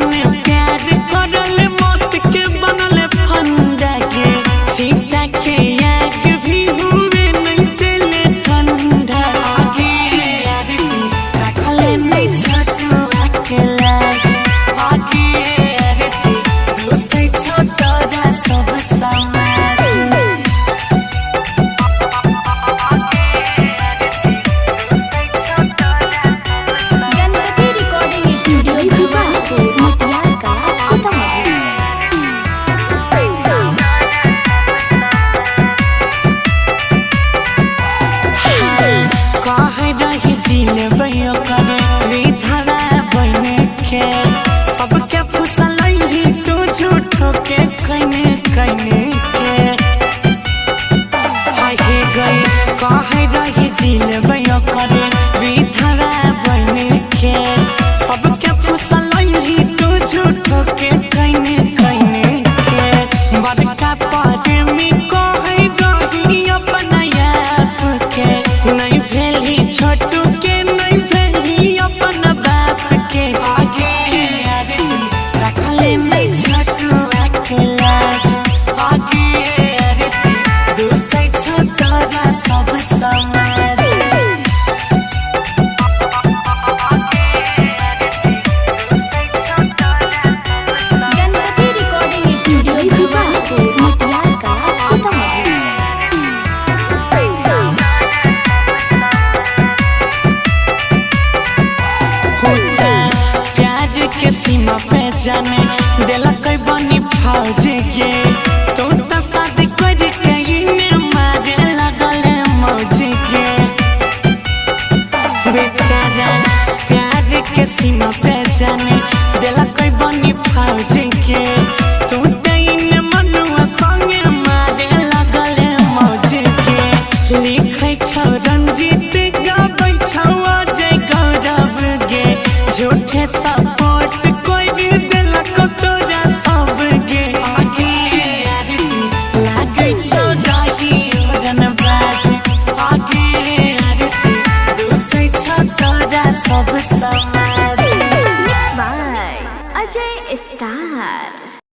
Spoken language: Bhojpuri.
संगे प्यार करल मौत के बनल फंदा के सीता के आग भी हुए नहीं दिले ठंडा आगे आरती रखले नहीं छोटू अकेला आगे आरती दूसरे छोटा सब समाज झील बयो करे विधरा बने के सबके फुसल ही तू झूठो के कने कने के आगे गई कहे रही झील बयो करे विधरा बने के सबके फुसल ही तू झूठो के कने कने के बड़का प्रेमी कहे रही अपना आप के नहीं भेली छोटू सीमा पे जाने दिला कोई बनी फौज के तू तो शादी कर के इन्हें मारे लगल मौज के बेचारा प्यार के सीमा पे जाने दिला कोई बनी फौज के तू तो इन्हें मनुआ संगे मारे लगल मौज के लिखे छौ रंजीत गाबै छौ अजय गौरव गे झूठे support Mixed by Ajay Star.